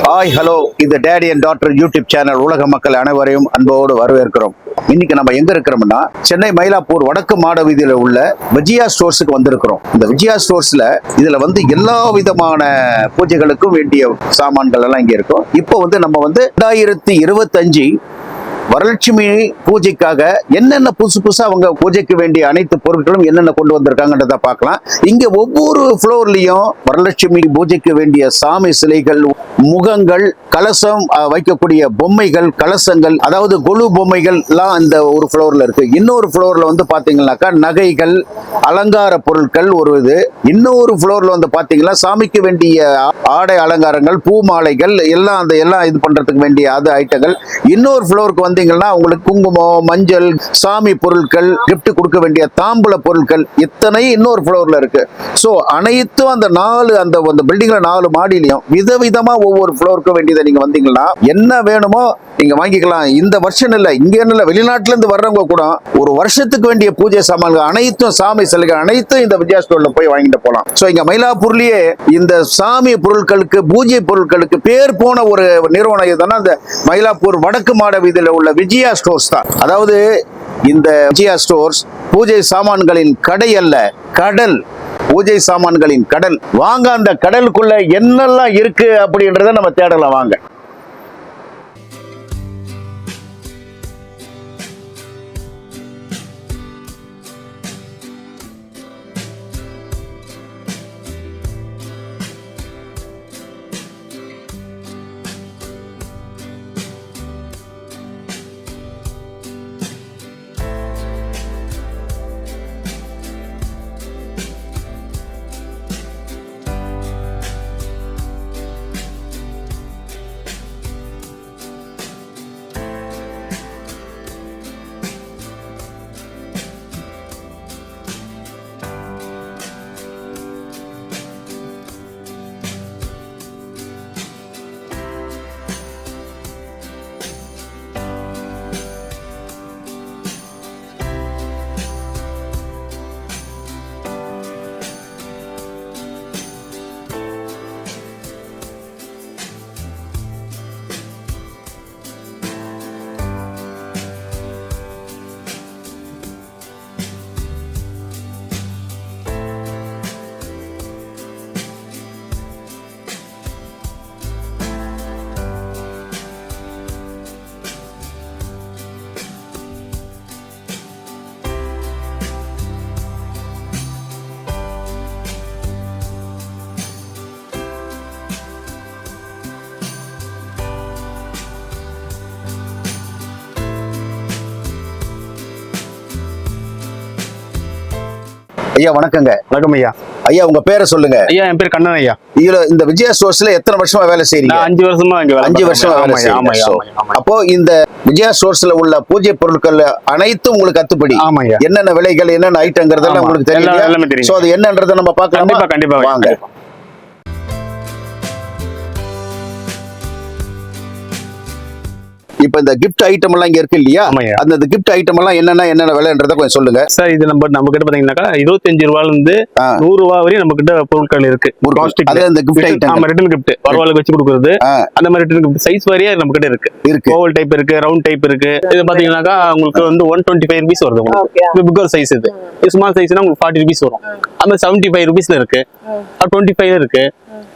Hi hello, இந்த daddy and doctor YouTube channel உலக மக்கள் அனைவரையும் அன்போடு வரவேற்கிறோம். இன்னைக்கு நம்ம எங்க இருக்கிறோம்னா சென்னை மயிலாப்பூர் வடக்கு மாட வீதியில உள்ள விஜயா ஸ்டோர்ஸுக்கு வந்திருக்கிறோம். இந்த விஜயா ஸ்டோர்ஸ்ல இதுல எல்லா விதமான பூஜைகளுக்கும் வேண்டிய சாமான்கள் எல்லாம் இங்க இருக்கும். இப்போ நம்ம 2025 வரலட்சுமி பூஜைக்காக என்னென்ன புதுசா அவங்க பூஜைக்கு வேண்டிய அனைத்து பொருட்களும் என்னென்ன கொண்டு வந்திருக்காங்கன்றத பார்க்கலாம். இங்க ஒவ்வொரு ஃப்ளோர்லயும் வரலட்சுமி பூஜைக்கு வேண்டிய சாமி சிலைகள், முகங்கள், கலசம் வைக்கக்கூடிய பொம்மைகள், கலசங்கள், அதாவது கொலு பொம்மைகள் எல்லாம் இந்த ஒரு ஃப்ளோர்ல இருக்கு. இன்னொரு ஃப்ளோர்ல பாத்தீங்கன்னாக்கா நகைகள், அலங்கார பொருட்கள் ஒரு இது. இன்னொரு ஃப்ளோர்ல பாத்தீங்கன்னா சாமிக்கு வேண்டிய ஆடை அலங்காரங்கள், பூ மாலைகள் எல்லாம் இது பண்றதுக்கு வேண்டிய அது ஐட்டங்கள். இன்னொரு ஃப்ளோருக்கு உங்களுக்கு குங்குமம், மஞ்சள், சாமி பொருட்கள், கிஃப்ட் கொடுக்க வேண்டிய தாம்பூல பொருட்கள் இத்தனை இன்னொரு ஃப்ளோர்ல இருக்கு. சோ அனைத்தும் அந்த பில்டிங்ல 4 மாடியிலையும் விதவிதமா ஒவ்வொரு ஃப்ளோருக்கு வேண்டியதை நீங்க வந்தீங்கன்னா என்ன வேணுமோ நீங்க வாங்கிக்கலாம். இந்த வருஷம் இல்ல, இங்க இல்ல, வெளிநாட்டுல இருந்து வர்றவங்க கூட ஒரு வருஷத்துக்கு வேண்டிய பூஜை சாமான்கள் அனைத்தும், சாமி சிலைகள் அனைத்தும் இந்த விஜயா ஸ்டோர்ல போய் வாங்கிட்டு போலாம். சோ இங்க மயிலாப்பூர்லயே இந்த சாமி பொருட்களுக்கு, பூஜை பொருட்களுக்கு பேர் போன ஒரு நிறுவனம் இதுதான் இந்த மயிலாப்பூர் வடக்கு மாட வீதியில உள்ள விஜயா ஸ்டோர்ஸ் தான். அதாவது இந்த விஜயா ஸ்டோர்ஸ் பூஜை சாமான்களின் கடை அல்ல, கடல். பூஜை சாமான்களின் கடல். வாங்க, அந்த கடலுக்குள்ள என்னெல்லாம் இருக்கு அப்படின்றத நம்ம தேடலாம் வாங்க. ஐயா வணக்கங்க. வணக்கம் ஐயா. ஐயா உங்க பேரை சொல்லுங்க. ஐயா என் பேர் கண்ணன் ஐயா. இதுல இந்த விஜயா ஸ்டோர்ஸ்ல எத்தனை வருஷமா வேலை செய்றீங்க? 5 வருஷமா இங்க 5 வருஷமா வேலை செய்றீங்க. அப்போ இந்த விஜயா ஸ்டோர்ஸ்ல உள்ள பூஜை பொருட்கள் அனைத்தும் உங்களுக்கு கத்துப்படி. என்னென்ன விலைகள், என்னென்ன ஐட்டம்ங்கறதெல்லாம் உங்களுக்கு தெரியும். சோ அது என்னன்றதை நம்ம பார்க்கலாம். கண்டிப்பா வாங்க. இப்ப இந்த கிஃப்ட் ஐட்டம் எல்லாம் இங்க இருக்கு இல்லையா? அந்த கிஃப்ட் ஐட்டம் எல்லாம் என்னென்ன விலைன்றத கொஞ்சம் சொல்லுங்க சார். இது நம்ம கிட்ட பாத்தீங்கன்னாக்கா 25 ரூபாயில இருந்து 100 ரூபாய் வரையும் நம்ம கிட்ட பொருட்கள் இருக்கு. அந்த கிஃப்ட் ஐட்டம், ஆமா, ரிட்டன் கிஃப்ட், பரவாயில்ல வச்சு கொடுக்குறது, அந்த மாதிரி ரிட்டன் கிஃப்ட் சைஸ் வாரியா நம்ம கிட்ட இருக்கு. ஓவல் டைப் இருக்கு, ரவுண்ட் டைப் இருக்கு. இது பாத்தீங்கன்னாக்கா உங்களுக்கு 125 ரூபீஸ் வருது. இது பிக்கர் சைஸ். இது ஸ்மால் சைஸ்னா உங்களுக்கு 40 ரூபீஸ் வரும். அந்த 75 ரூபீஸ்ல இருக்கு, 25 இருக்கு.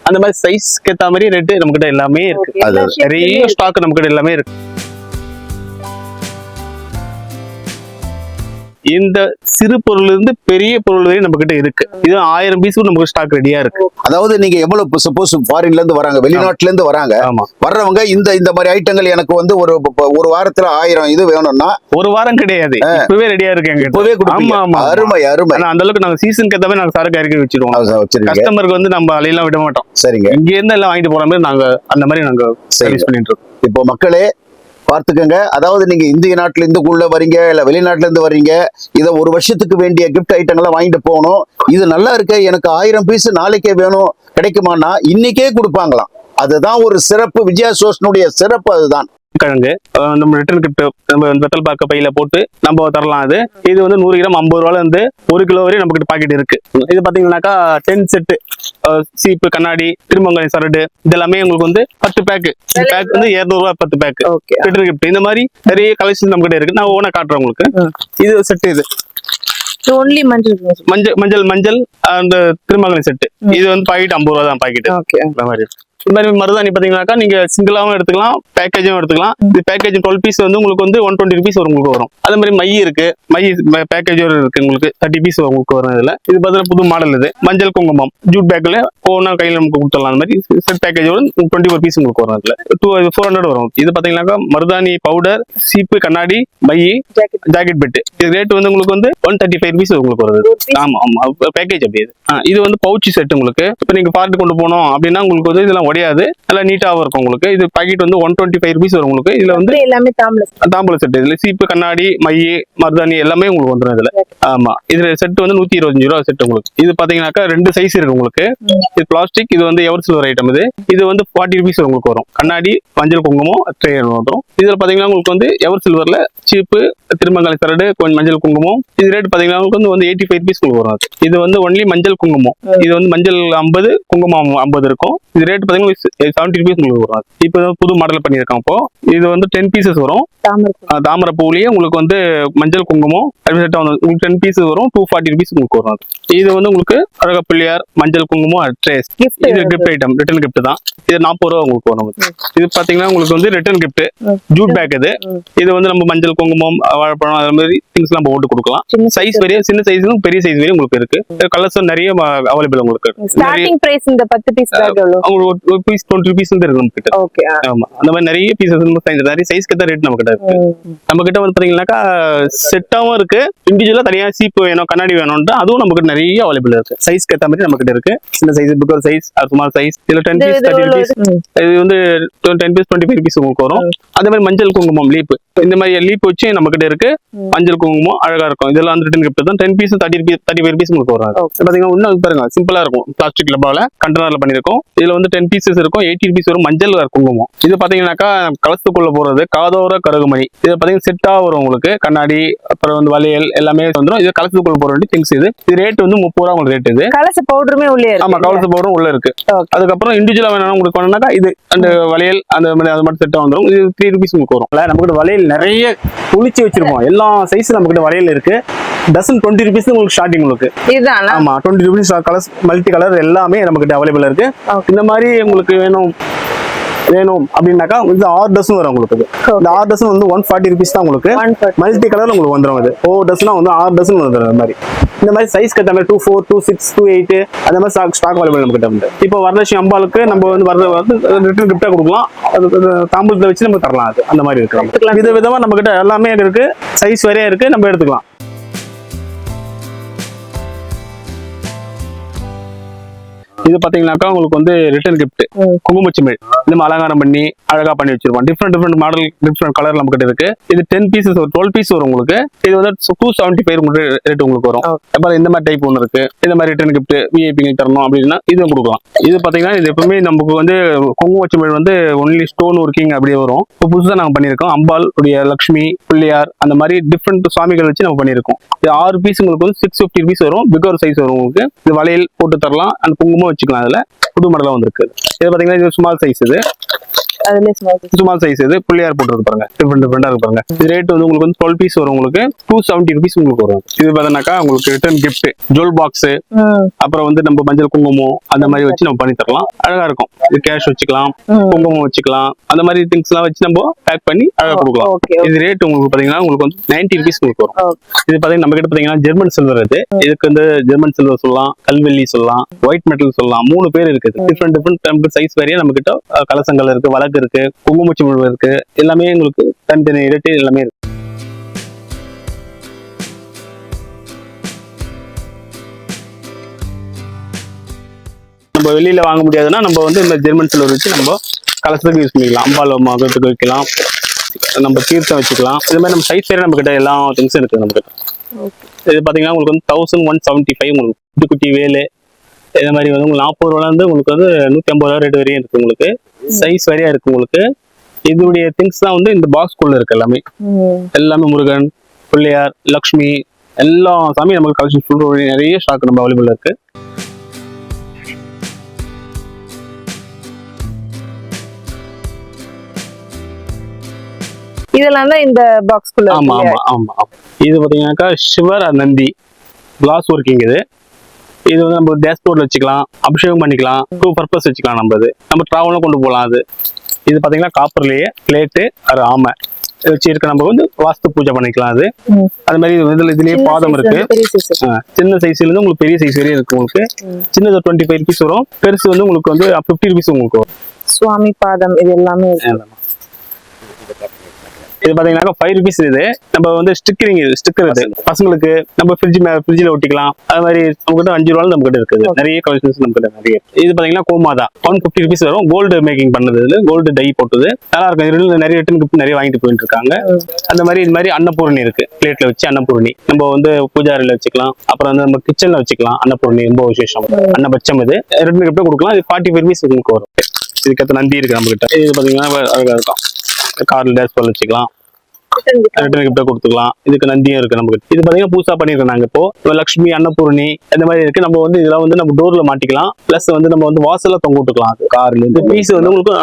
அந்த மாதிரி சைஸ்க்கு ஏத்த மாதிரி ரேட்டு நம்ம கிட்ட எல்லாமே இருக்கு. நிறைய ஸ்டாக் நம்ம கிட்ட எல்லாமே இருக்கு. இந்த சிறு பொருள்ல இருந்து பெரிய பொருள் வரை நம்ம கிட்ட இருக்கு. இது 1000 பீஸ் நமக்கு ஸ்டாக் ரெடியா இருக்கு. அதாவது நீங்க எவ்வளவு சப்போஸ் ஃபாரின்ல இருந்து வராங்க, வெளிநாட்டுல இருந்து வராங்க, வர்றவங்க இந்த மாதிரி ஐட்டங்கள் எனக்கு ஒரு வாரத்துல 1000 இது வேணும்னா ஒரு வாரம் கிடையாது, இப்பவே ரெடியா இருக்கு எங்க. இப்பவே கொடுப்பீங்க. அருமை அருமை. அந்த அளவுக்கு நாங்க சீசனுக்கு ஏத்த மாதிரி நாங்க சரக்கு இறக்கி வச்சிருவோம். கஸ்டமருக்கு நம்ம அலையெல்லாம் விட மாட்டோம். சரிங்க. இங்க இருந்து எல்லாம் வாங்கிட்டு போற மாதிரி நாங்க அந்த மாதிரி நாங்க சர்வீஸ் பண்ணிட்டு இருக்கோம். இப்போ மக்களே பார்த்துக்கங்க. அதாவது நீங்க இந்திய நாட்டுல இருந்து உள்ள வரீங்க, இல்ல வெளிநாட்டுல இருந்து வர்றீங்க, இதை ஒரு வருஷத்துக்கு வேண்டிய கிஃப்ட் ஐட்டங்களை வாங்கிட்டு போகணும். இது நல்லா இருக்கு, எனக்கு 1000 பீஸ் நாளைக்கே வேணும், கிடைக்குமானா இன்னைக்கே கொடுப்பாங்களாம். அதுதான் ஒரு சிறப்பு. விஜயா ஸ்டோர்ஸ்னுடைய சிறப்பு அதுதான். கிழங்கு நம்ம ரிட்டர்ன் கிஃப்ட் நம்ம வெத்தல் பாக்க பையில போட்டு நம்ம தரலாம். அது இது வந்து 100 கிராம் 50 ரூபாயில இருந்து 1 கிலோ வரையும் நம்ம கிட்ட பாக்கெட் இருக்கு. இது பாத்தீங்கன்னாக்கா 10 செட்டு சீப்பு கண்ணாடி திருமங்கலை சரடு இதெல்லாமே உங்களுக்கு வந்து 10 பேக் வந்து 200 ரூபாய் 10 பேக் ரிட்டர்ன் கிஃப்ட். இந்த மாதிரி நிறைய கலெக்ஷன் நம்ம கிட்ட இருக்கு. நான் ஓனா காட்டுறேன் உங்களுக்கு. இது செட்டு இது only மஞ்சள் அந்த திருமங்கலை செட்டு. இது வந்து பாக்கெட் 50 ரூபா தான் பாக்கெட். இந்த மாதிரி இந்த மாதிரி மருதாணி பாத்தீங்கன்னாக்கா நீங்க சிங்கிளாவும் எடுத்துக்கலாம், பேக்கேஜும் எடுத்துக்கலாம். இது பேக்கேஜ் 12 பீஸ் வந்து உங்களுக்கு வந்து 120 rupees உங்களுக்கு வரும். அதே மாதிரி மை இருக்கு, மை பேக்கேஜ் இருக்கு உங்களுக்கு 30 பீஸ் உங்களுக்கு வரும். இதுல இது பார்த்தீங்கன்னா புது மாடல். இது மஞ்சள் குங்குமம் ஜூட் பேக்ல ஒவ்வொன்றா கையில நமக்கு கொடுத்துடலாம். அந்த மாதிரி செட் பேக்கேஜோட 24 பீஸ் உங்களுக்கு வரும். இதுல 400 வரும். இது பாத்தீங்கன்னாக்கா மருதாணி பவுடர், சீப்பு, கண்ணாடி, மை, ஜாக்கெட் பெட். இது ரேட் வந்து உங்களுக்கு வந்து 135 rupees உங்களுக்கு வருது. ஆமா ஆமா பேக்கேஜ் அப்படி. இது வந்து பவுச் செட் உங்களுக்கு. இப்ப நீங்க பார்த்து கொண்டு போனோம் அப்படின்னா உங்களுக்கு வந்து இதெல்லாம் உடையாது, நல்லா நீட்டாவும் இருக்கும் உங்களுக்கு. இது பாக்கெட் வந்து 125 rupees வரும் உங்களுக்கு. இதுல வந்து எல்லாமே தாம்பல செட். இதுல சீப்பு, கண்ணாடி, மை, மருதாணி எல்லாமே உங்களுக்கு வந்துடும் இதுல. ஆமா இதுல செட் வந்து 125 ரூபா செட் உங்களுக்கு. இது பாத்தீங்கன்னாக்கா 2 சைஸ் இருக்கு உங்களுக்கு. இது பிளாஸ்டிக், இது வந்து எவர் சில்வர் ஐட்டம். இது வந்து 40 rupees உங்களுக்கு வரும். கண்ணாடி, மஞ்சள் குங்குமம் ட்ரே வரும். இதுல பாத்தீங்கன்னா உங்களுக்கு வந்து எவர் சில்வர்ல சீப்பு, திருமங்கலை சரடு, கொஞ்சம் மஞ்சள் குங்குமம். இது ரேட் பாத்தீங்கன்னா உங்களுக்கு வந்து 85 rupees உங்களுக்கு வரும். இது வந்து ஒன்லி மஞ்சள் குங்குமம். இது வந்து மஞ்சள் 50, குங்குமம் 50 இருக்கும். இது ரேட் பாத்தீங்கன்னா 70 rupees உங்களுக்கு வரும். இப்போ புது மாடல் பண்ணியிருக்கான். இப்போ இது வந்து 10 pieces வரும். தாமரை பூவிலேயே உங்களுக்கு வந்து மஞ்சள் குங்குமம் 10 pieces வரும். 240 rupees உங்களுக்கு வரும். இது வந்து உங்களுக்கு அழகா பிள்ளையார் மஞ்சள் குங்குமம் ட்ரேஸ். இது கிஃப்ட் ஐட்டம், ரிட்டர்ன் கிஃப்ட் தான். இது 40 ரூபா உங்களுக்கு வரும். இது பாத்தீங்கன்னா உங்களுக்கு வந்து ரிட்டர்ன் கிஃப்ட் ஜூட் பேக். இது வந்து நம்ம மஞ்சள் குங்குமம், வாழைப்பழம் அது மாதிரி திங்ஸ் எல்லாம் போட்டு கொடுக்கலாம். சைஸ் வரைய சின்ன சைஸ்ல பெரிய சைஸ் வரையும் உங்களுக்கு இருக்கு. கலர்ஸ் நிறைய அவைலபிள் உங்களுக்கு. ஸ்டார்டிங் பிரைஸ் இந்த 10 பீஸ் பேக் எவ்வளவு? உங்களுக்கு 1 பீஸ் 20 rupees இருக்கு நம்ம கிட்ட. ஓகே ஆமா அந்த மாதிரி நிறைய பீசஸ் நிறைய சைஸ்க்கு தான் ரேட் நம்ம கிட்ட இருக்கு. நம்ம கிட்ட வந்து பாத்தீங்கன்னாக்கா செட்டாவும் இருக்கு, இண்டிவிஜுவலா தனியா சீப்பு வேணும், கண்ணாடி வேணும்னா அதுவும் நமக்கு நிறைய அவைலபிள் இருக்கு. சைஸ்க்கு ஏற்ற மாதிரி நம்ம கிட்ட இருக்கு. சின்ன size, figure size, small size. இதுல 10 பீஸ் 30 rupees. இது வந்து 10 பீஸ் 25 rupees உங்களுக்கு வரும். அதே மாதிரி மஞ்சள் குங்குமம் லீப், இந்த மாதிரி லீப் வச்சு நம்ம கிட்ட இருக்கு. மஞ்சள் குங்குமம் அழகா இருக்கும். இதெல்லாம் வந்து ரிட்டர்ன் கிஃப்ட் தான். 10 பீஸ் 35 rupees உங்களுக்கு வரும். பாத்தீங்கன்னா இன்னும் பாருங்க சிம்பிளா இருக்கும். பிளாஸ்டிக் டப்பால கண்டெய்னர்ல பண்ணிருக்கோம். இதுல வந்து 10 pieces இருக்கும். 80 rupees வரும். மஞ்சள் குங்குமம். இது பாத்தீங்கன்னாக்கா கலசத்துக்குள்ள போறது காதோர கருகுமணி. இது பாத்தீங்கன்னா செட்டா வரும் உங்களுக்கு. கண்ணாடி, அப்புறம் வந்து வளையல் எல்லாமே வந்துடும். இது கலசத்துக்குள்ள போற வேண்டிய திங்ஸ். இது ரேட் வந்து 30 ரூபா உங்களுக்கு ரேட். இது கலச பவுடருமே உள்ள இருக்கு. ஆமா கலச பவுடரும் உள்ள இருக்கு. அதுக்கப்புறம் இண்டிவிஜுவலா வேணும் உங்களுக்கு வேணும்னாக்கா இது அந்த வளையல் அந்த மாதிரி அது மட்டும் செட்டா வந்துடும். இது 3 rupees உங்களுக்கு வரும். நம்ம கிட்ட வளையல் நிறைய குளிச்சு வச்சிருப்போம். எல்லா சைஸ் நம்ம கிட்ட வளையல் இருக்கு. டசன் 20 rupees உங்களுக்கு ஸ்டார்டிங் உங்களுக்கு. இதுதான் ஆமா 20 rupees கலர்ஸ் மல்டி கலர் எல்லாமே நம்ம கிட்ட அவைலபிள் இருக்கு. இந்த மாதிரி உங்களுக்கு வேணும் அப்படின்னாக்கா இது 6 டசன் வரும் உங்களுக்கு. இந்த 6 டசன் வந்து 140 rupees தான் உங்களுக்கு. மல்டி கலர்ல உங்களுக்கு வந்துடும். இது 4 டசனா வந்து 6 டசன் வந்துடும். அந்த மாதிரி இந்த மாதிரி சைஸ் கட்ட மாதிரி 24, 26, 28 அந்த மாதிரி ஸ்டாக் அவைலபிள் நம்ம கிட்ட வந்து. இப்போ வரலட்சுமி அம்பாளுக்கு நம்ம வந்து ரிட்டர்ன் கிஃப்டா கொடுக்கலாம். தாம்பூலத்தை வச்சு நம்ம தரலாம். அது அந்த மாதிரி இருக்கு. விதமா நம்ம கிட்ட எல்லாமே இருக்கு. சைஸ் வரையா இருக்கு, நம்ம எடுத்துக்கலாம். இது பாத்தீங்கன்னாக்கா உங்களுக்கு வந்து ரிட்டர்ன் கிஃப்ட் குங்குமச்சிமிழ். இந்த மாதிரி அலங்காரம் பண்ணி அழகா பண்ணி வச்சிருப்போம். டிஃப்ரெண்ட் மாடல், டிஃப்ரெண்ட் கலர் நம்ம கிட்ட இருக்கு. இது 10 pieces 12 பீஸ் வரும் உங்களுக்கு. இது வந்து 275 ரேட் உங்களுக்கு வரும். அப்புறம் இந்த மாதிரி டைப் ஒன்று இருக்கு. இந்த மாதிரி ரிட்டர்ன் கிஃப்ட் விஐபி தரணும் அப்படின்னா இதுவும் கொடுக்கலாம். இது பாத்தீங்கன்னா இது எப்பவுமே நமக்கு வந்து குங்குமச்சிமிழ் வந்து ஒன்லி ஸ்டோன் ஒர்க்கிங் அப்படியே வரும். இப்போ புதுசா நாங்க பண்ணிருக்கோம். அம்பாள் உடைய லட்சுமி, பிள்ளையார் அந்த மாதிரி டிஃப்ரெண்ட் சுவாமிகள் வச்சு நம்ம பண்ணிருக்கோம். இது 6 பீஸ் உங்களுக்கு வந்து 650 rupees வரும். பிகர் சைஸ் வரும் உங்களுக்கு. இது வளையல் போட்டு தரலாம். அந்த குங்குமம் வச்சுக்கலாம். அதுல புது மாடலா வந்திருக்கு. இது பாத்தீங்கன்னா இது ஸ்மால் சைஸ். இது ஸ்மால் சைஸ். இது பிள்ளையார் போட்டு பாருங்க. டிஃப்ரெண்டா இருக்கு பாருங்க. இது ரேட் வந்து உங்களுக்கு வந்து 12 பீஸ் வரும். உங்களுக்கு 270 rupees உங்களுக்கு வரும். இது பாத்தீங்கன்னாக்கா உங்களுக்கு ரிட்டர்ன் கிஃப்ட் ஜுவல் பாக்ஸ், அப்புறம் வந்து நம்ம மஞ்சள் குங்குமம் அந்த மாதிரி வச்சு நம்ம பண்ணி தரலாம். அழகா இருக்கும். இது கேஷ் வச்சுக்கலாம், குங்குமம் வச்சுக்கலாம். அந்த மாதிரி திங்ஸ் எல்லாம் வச்சு நம்ம பேக் பண்ணி அழகா கொடுக்கலாம். இது ரேட் உங்களுக்கு பாத்தீங்கன்னா உங்களுக்கு வந்து 90 rupees உங்களுக்கு வரும். இது பாத்தீங்கன்னா நம்ம கிட்ட பாத்தீங்கன்னா ஜெர்மன் சில்வர். இதுக்கு வந்து ஜெர்மன் சில்வர் சொல்லலாம், கல்வெள்ளி சொல்லலாம், ஒயிட் மெட்டல் சொல்லலாம். 3 பேர் இருக்குது. டிஃப்ரெண்ட் சைஸ் வரையா நம்ம கிட்ட கலசங்கள் இருக்கு, வழக்கு இருக்கு, குங்குமச்சிமிழ் இருக்கு. எல்லாமே உங்களுக்கு தனித்தனி ரேட் எல்லாமே இருக்கு. நம்ம வெளியில வாங்க முடியாதுன்னா நம்ம வந்து இந்த ஜெர்மன் சில்வர் வச்சு நம்ம கலசத்துக்கு யூஸ் பண்ணிக்கலாம். அம்பாள் மகத்துக்கு வைக்கலாம், நம்ம தீர்த்தம் வச்சுக்கலாம். இது மாதிரி நம்ம சைஸ் வேற நம்ம கிட்ட எல்லா திங்ஸும் இருக்கு நம்ம கிட்ட. இது பாத்தீங்கன்னா உங்களுக்கு வந்து 1175 உங்களுக்கு குட்டி வேலு. இதே மாதிரி வந்து உங்களுக்கு 40 ரூபால இருந்து உங்களுக்கு வந்து 150 ரூபா ரேட் வரையும் இருக்கு. உங்களுக்கு சைஸ் வரையா இருக்கு. உங்களுக்கு இதோடைய திங்ஸ் தான் வந்து இந்த பாக்ஸ்குள்ள இருக்கு எல்லாமே. எல்லாமே முருகன், பிள்ளையார், லக்ஷ்மி எல்லா சாமி நமக்கு கலெக்ஷன் ஃபுல் நிறைய ஸ்டாக் நம்ம அவைலபிள் இருக்கு. இதெல்லாம் தான் இந்த பாக்ஸ்குள்ள. ஆமா ஆமா ஆமா. இது பாத்தீங்கன்னாக்கா சிவர் நந்தி கிளாஸ் ஒர்க்கிங். இது வந்து நம்ம டேஷ்போர்ட்ல வச்சுக்கலாம், அபிஷேகம் பண்ணிக்கலாம், டூ பர்பஸ் வச்சுக்கலாம். நம்ம டிராவலும் கொண்டு போகலாம். இது பாத்தீங்கன்னா காப்பர்லயே பிளேட்டு அது ஆமை வச்சு இருக்க நம்ம வந்து வாஸ்து பூஜை பண்ணிக்கலாம். அது மாதிரி இதுலயே பாதம் இருக்கு. சின்ன சைஸ்ல இருந்து உங்களுக்கு பெரிய சைஸ் வரையும் இருக்கு. உங்களுக்கு சின்னது 25 rupees வரும், பெருசு வந்து உங்களுக்கு வந்து 50 rupees உங்களுக்கு வரும். சுவாமி பாதம் இது எல்லாமே. இது பாத்தீங்கன்னா 5 rupees. இது நம்ம வந்து ஸ்டிக்கர் இது பசங்களுக்கு நம்ம ஃப்ரிட்ஜ்ல ஒட்டிக்கலாம். அது மாதிரி நமக்கு 5 ரூபாய் நம்ம கிட்ட இருக்குது. நிறைய கலெக்ஷன்ஸ் நம்ம கிட்ட நிறைய. இது பாத்தீங்கன்னா கோமாதா 150 rupees வரும். கோல்டு மேக்கிங் பண்ணது, கோல்டு டை போட்டது நல்லா இருக்கும். நிறைய ரிட்டர்ன் கிஃப்ட் நிறைய வாங்கிட்டு போயிட்டு இருக்காங்க. அந்த மாதிரி இது மாதிரி அன்னபூரணி இருக்கு. பிளேட்ல வச்சு அன்னபூரணி நம்ம வந்து பூஜாரில வச்சுக்கலாம். அப்புறம் வந்து நம்ம கிச்சன்ல வச்சுக்கலாம். அன்னபூரணி ரொம்ப விசேஷம். அன்னபட்சம் இது ரிட்டர்ன் கிஃப்ட் கொடுக்கலாம். இது 45 rupees உங்களுக்கு வரும். இதுக்கேற்ற நந்தி இருக்கு நம்ம கிட்ட. இது பாத்தீங்கன்னா அழகா இருக்கும். கார்ல டேஷ்போர்ட் வச்சுக்கலாம், ரிட்டர்ன் கிஃப்ட் கொடுத்துக்கலாம். இதுக்கு நந்தியும் இருக்கு நமக்கு. இது பாத்தீங்கன்னா புதுசா பண்ணிருக்கோம் நாங்க. இப்போ லட்சுமி, அன்னபூரணி இந்த மாதிரி இருக்கு. நம்ம வந்து இதெல்லாம் வந்து நம்ம டோர்ல மாட்டிக்கலாம். பிளஸ் வந்து நம்ம வந்து வாசல்ல தொங்க விட்டுக்கலாம். அது கார்ல இருந்து பீஸ் வந்து உங்களுக்கு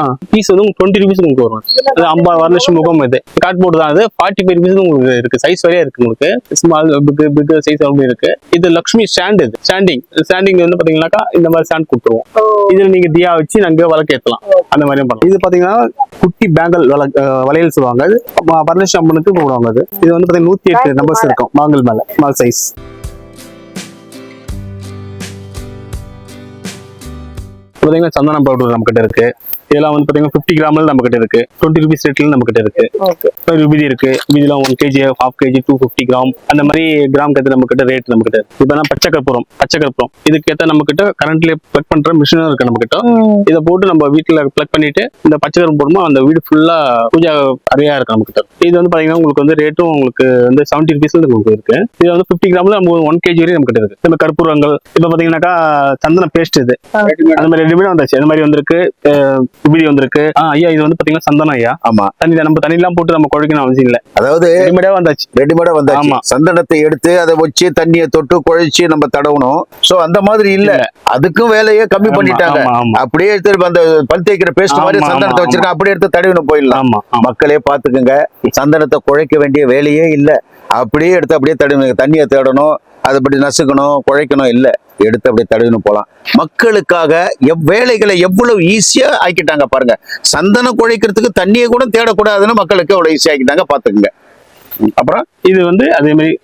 20 rupees உங்களுக்கு வரும். அது 50 வருஷம் முகம். இது கார்ட்போர்ட் தான். அது 45 rupees உங்களுக்கு இருக்கு. சைஸ் வரையா இருக்கு உங்களுக்கு. ஸ்மால் பிக் சைஸ் இருக்கு. இது லட்சுமி ஸ்டாண்ட். இது ஸ்டாண்டிங் வந்து பாத்தீங்கன்னாக்கா இந்த மாதிரி ஸ்டாண்ட் கொடுத்துருவோம். இதுல நீங்க தியா வச்சு நாங்க விளக்கு ஏத்தலாம். அந்த மாதிரி பண்ணலாம். இது பாத்தீங்கன்னா குட்டி பேங்கல் வளையல் சொல்லுவாங்க. அது வரலட்சுமி அம்மனுக்கு போடுவாங்க. இது வந்து பாத்தீங்கன்னா 108 நம்பர்ஸ் இருக்கும் பேங்கல் மேல. Small size. பாத்தீங்கன்னா சந்தனம் பவுடர் நம்ம கிட்ட இருக்கு. இதெல்லாம் வந்து பாத்தீங்கன்னா 50 கிராம்ல நம்ம கிட்ட இருக்கு. 20 rupees ரேட்ல நம்ம கிட்ட இருக்கு. விபூதி இருக்கு. விபூதிலாம் 1 kg, 1/2 kg, 250 கிராம் அந்த மாதிரி கிராம் கேத்த நம்ம கிட்ட ரேட் நம்ம கிட்ட இருக்கு. இப்ப பச்சை கற்பூரம் இதுக்கு ஏத்த நம்ம கிட்ட கரண்ட்ல பிளக் பண்ற மிஷினும் இருக்கு நம்ம கிட்ட. இதை போட்டு நம்ம வீட்டுல பிளக் பண்ணிட்டு இந்த பச்சை கற்பூரம் போடுமோ அந்த வீடு ஃபுல்லா பூஜா அறையா இருக்கு நம்ம கிட்ட. இது வந்து பாத்தீங்கன்னா உங்களுக்கு வந்து ரேட்டும் உங்களுக்கு வந்து 70 rupees உங்களுக்கு இருக்கு. இது வந்து 50 கிராம்ல நம்ம 1 kg வரையும் நம்ம கிட்ட இருக்கு. இந்த கற்பூரங்கள் இப்ப பாத்தீங்கன்னாக்கா சந்தன பேஸ்ட் இது அந்த மாதிரி ரெடிமேட் வந்தாச்சு. அந்த மாதிரி வந்திருக்கு. விபூதி வந்திருக்கு. ஐயா இது வந்து பாத்தீங்கன்னா சந்தனம் ஐயா. ஆமா, நம்ம தண்ணி எல்லாம் போட்டு நம்ம குழைக்கணும் அவசியம் இல்ல. அதாவது ரெடிமேடா வந்தாச்சு. சந்தனத்தை எடுத்து அதை வச்சு தண்ணியை தொட்டு குழைச்சு நம்ம தடவணும். சோ அந்த மாதிரி இல்ல, அதுக்கும் வேலையே கம்மி பண்ணிட்டாங்க. அப்படியே எடுத்து அந்த பல் தேய்க்கிற பேஸ்ட் மாதிரி சந்தனத்தை வச்சிருக்காங்க. அப்படியே எடுத்து தடவின்னு போயிடலாம். மக்களே பாத்துக்குங்க, சந்தனத்தை குழைக்க வேண்டிய வேலையே இல்ல. அப்படியே எடுத்து அப்படியே தடவினுங்க. தண்ணியை தேடணும், அதை அப்படி நசுக்கணும், குழைக்கணும் இல்ல. எடுத்து அப்படியே தடவின்னு போலாம். மக்களுக்காக வேலைகளை எவ்வளவு ஈஸியா ஆக்கிட்டாங்க பாருங்க. சந்தனம் குழைக்கிறதுக்கு தண்ணியை கூட தேடக்கூடாதுன்னு மக்களுக்கு எவ்வளவு ஈஸியா ஆக்கிட்டாங்க பாத்துக்குங்க. அப்புறம் இது வந்து அதே மாதிரி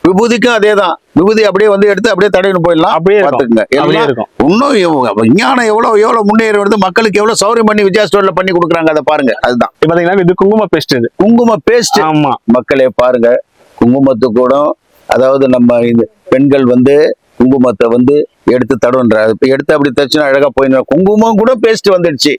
விபூதிக்கும் அதேதான். விபூதி அப்படியே வந்து எடுத்து அப்படியே தடவின்னு போயிடலாம். அப்படியே பாத்துக்குங்க. இன்னும் விஞ்ஞானம் எவ்வளவு முன்னேறி வருது. மக்களுக்கு எவ்வளவு சௌரியம் பண்ணி விஜயா ஸ்டோர்ல பண்ணி கொடுக்குறாங்க. அதை பாருங்க. அதுதான் பாத்தீங்கன்னா இது குங்கும பேஸ்ட். ஆமா, மக்களே பாருங்க. குங்குமத்து கூட அதாவது நம்ம இந்த பெண்கள் வந்து குங்குமத்தை வந்து எடுத்து தடவுன்ற எடுத்து அப்படி தச்சுன்னா அழகா போயிடும். குங்குமம் கூட பேஸ்ட் வந்துடுச்சு.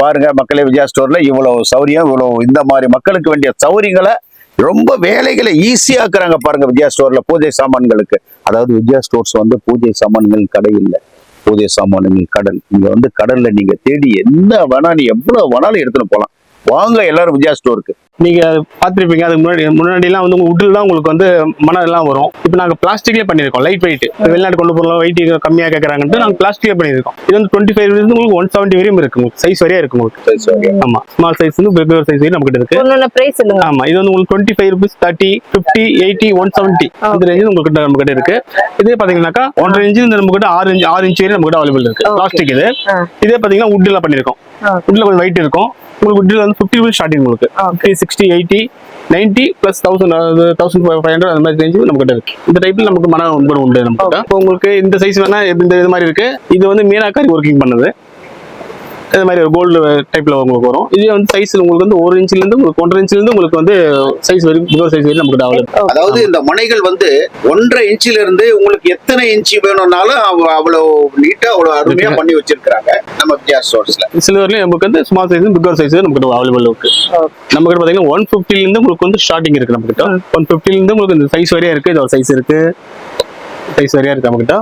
பாருங்க மக்களே, விஜயா ஸ்டோர்ல இவ்வளவு சௌரியம், இவ்வளவு இந்த மாதிரி மக்களுக்கு வேண்டிய சௌரியங்களை ரொம்ப வேலைகளை ஈஸியாக்குறாங்க பாருங்க விஜயா ஸ்டோர்ல. பூஜை சாமான்களுக்கு, அதாவது விஜயா ஸ்டோர்ஸ் வந்து பூஜை சாமான்கள் கடை இல்லை, பூஜை சாமான்கள் கடல். நீங்க வந்து கடல்ல நீங்க தேடி என்ன வேணாலும் எவ்வளவு வேணாலும் எடுத்துட்டு போலாம். வாங்க எல்லாரும் விஜயா ஸ்டோருக்கு. நீங்க பாத்திருப்பீங்க, அதுக்கு முன்னாடி எல்லாம் வந்து உட்ல தான் உங்களுக்கு வந்து மணல் எல்லாம் வரும். இப்போ நாங்க பிளாஸ்டிக்லேயே பண்ணிருக்கோம். லைட் வெயிட், வெளிநாட்டு கொண்டு போறோம், வெயிட் கம்மியா கேட்கறாங்கன்ட்டு நாங்க பிளாஸ்டிக்லேயே பண்ணிருக்கோம். இது வந்து 25 உங்களுக்கு 170 வரையும் இருக்கு. உங்களுக்கு சைஸ் வரையா இருக்கு உங்களுக்கு. ஆமா, ஸ்மால் சைஸ் இருந்து பிக் சைஸ் வரையும் நம்ம கிட்ட இருக்கு. ஆமா, இது வந்து உங்களுக்கு 25 rupees, 30, 50, 80, 170 இந்த ரேஞ்சில் உங்களுக்கு நம்ம கிட்ட இருக்கு. இதே பாத்தீங்கன்னாக்கா 1.5 inch நம்ம கிட்ட 6 inch வரையும் நம்ம கிட்ட அவைலபிள் இருக்கு. பிளாஸ்டிக் இது. இதே பாத்தீங்கன்னா உட்ல பண்ணிருக்கோம். உட்ல கொஞ்சம் வெயிட் இருக்கும். உங்களுக்கு உட்ல வந்து 50 rupees ஸ்டார்டிங். உங்களுக்கு 60, 80, 90 plus 1500 அந்த மாதிரி ரேஞ்ச் நம்ம கிட்ட இருக்கு. இந்த டைப்ல நமக்கு மனம் உண்டு நம்ம கிட்ட. இப்போ உங்களுக்கு இந்த சைஸ் வேணா இந்த இது மாதிரி இருக்கு. இது வந்து மீனாக்காரி ஒர்க்கிங் பண்ணது. இந்த மாதிரி ஒரு கோல்டு டைப்ல உங்களுக்கு வரும். இது வந்து சைஸ் உங்களுக்கு வந்து 1 inchல இருந்து உங்களுக்கு 1.5 inchல இருந்து உங்களுக்கு வந்து சைஸ் வரைக்கும் பிகர் சைஸ் வரைக்கும் நமக்கு அவைலபிள். அதாவது இந்த மனைகள் வந்து 1.5 inchல இருந்து உங்களுக்கு எத்தனை இன்ச் வேணும்னாலும் அவ்வளவு நீட்டா அவ்வளவு அருமையா பண்ணி வச்சிருக்காங்க நம்ம விஜயா ஸ்டோர்ஸ்ல. சில்வர்லயும் நமக்கு வந்து ஸ்மால் சைஸ் பிகர் சைஸ் நமக்கு அவைலபிள் இருக்கு. நம்ம கிட்ட பாத்தீங்கன்னா 150ல இருந்து உங்களுக்கு வந்து ஸ்டார்டிங் இருக்கு. நம்ம கிட்ட 150ல இருந்து உங்களுக்கு இந்த சைஸ் வரையா இருக்கு. இது ஒரு சைஸ் இருக்கு, சைஸ் வரையா இருக்கு நம்ம கிட்ட.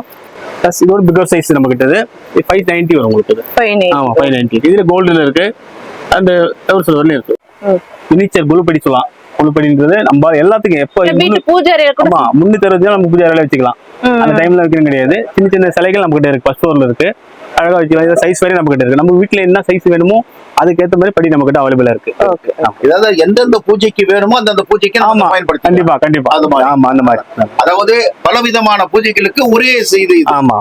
ப்ளஸ் இதோட பிகர் சைஸ் நம்ம கிட்ட இது 590 வரும் உங்களுக்கு இது. ஆமா 590. இதுல கோல்டுல இருக்கு அந்த டவர் சில்வர்லயும் இருக்கு. மினிச்சர் குழுப்படி சொல்லலாம். குழுப்படின்றது நம்ம எல்லாத்துக்கும் எப்போ ஆமா 360 நம்ம பூஜை அறையில வச்சுக்கலாம். அந்த டைம்ல வைக்கணும் கிடையாது. சின்ன சின்ன சிலைகள் நம்ம கிட்ட இருக்கு. ஃபர்ஸ்ட் ஃப்ளோர்ல இருக்கு. அழகா வச்சுக்கலாம். சைஸ் வரை நம்ம கிட்ட இருக்கு. நம்ம வீட்டுல என்ன சைஸ் வேணுமோ அதுக்கேற்ற மாதிரி படி நம்ம கிட்ட அவைலபிளா இருக்கு. அதாவது எந்தெந்த பூஜைக்கு வேணுமோ அந்தந்த பூஜைக்கு நம்ம பயன்படுத்தி கண்டிப்பா கண்டிப்பா ஆமா அந்த மாதிரி. அதாவது பலவிதமான பூஜைகளுக்கு ஒரே செய்தி. ஆமா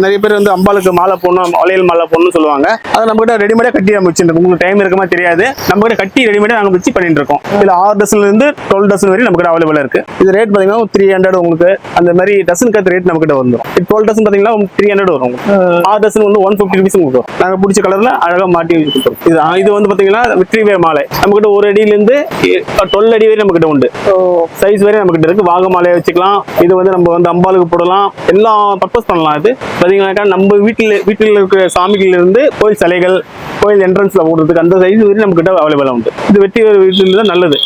நிறைய பேர் வந்து அம்பாளுக்கு மாலை போடணும், வளையல் மாலை போடணும்னு சொல்லுவாங்க. அதை நம்ம கிட்ட ரெடிமேடா கட்டி நம்ம வச்சிருக்கோம். உங்களுக்கு டைம் இருக்குமா தெரியாது. நம்ம கிட்ட கட்டி ரெடிமேடா நாங்க வச்சு பண்ணிட்டு இருக்கோம். இதுல 6 டசன்ல இருந்து 12 டசன் வரையும் நம்ம கிட்ட அவைலபிளா இருக்கு. இது ரேட் பாத்தீங்கன்னா 300 உங்களுக்கு அந்த மாதிரி டசனுக்கு அந்த ரேட் நம்ம கிட்ட வந்துடும். 12 டசன் பாத்தீங்கன்னா 300 வரும். 6 டசன் வந்து 150 rupees உங்களுக்கு வரும். நாங்க பிடிச்ச கலர்ல அழகா மாட்டி கொடுத்துருவோம். இது வந்து பாத்தீங்கன்னா வெற்றிவேர் மாலை நம்ம கிட்ட 1 அடியில இருந்து 12 அடி வரை நம்ம கிட்ட உண்டு. சைஸ் வரை நம்ம கிட்ட இருக்கு. வாக மாலையை வச்சுக்கலாம். இது வந்து நம்ம வந்து அம்பாளுக்கு போடலாம். எல்லாம் பர்பஸ் பண்ணலாம். இது பாத்தீங்கன்னா நம்ம வீட்டில் இருக்கிற சாமிகள் இருந்து கோயில் சிலைகள், கோயில் என்ட்ரன்ஸ்ல போடுறதுக்கு அந்த சைஸ் வரை நம்ம கிட்ட அவைலபிளா உண்டு. இது வெற்றி வீட்டில் தான் நல்லது.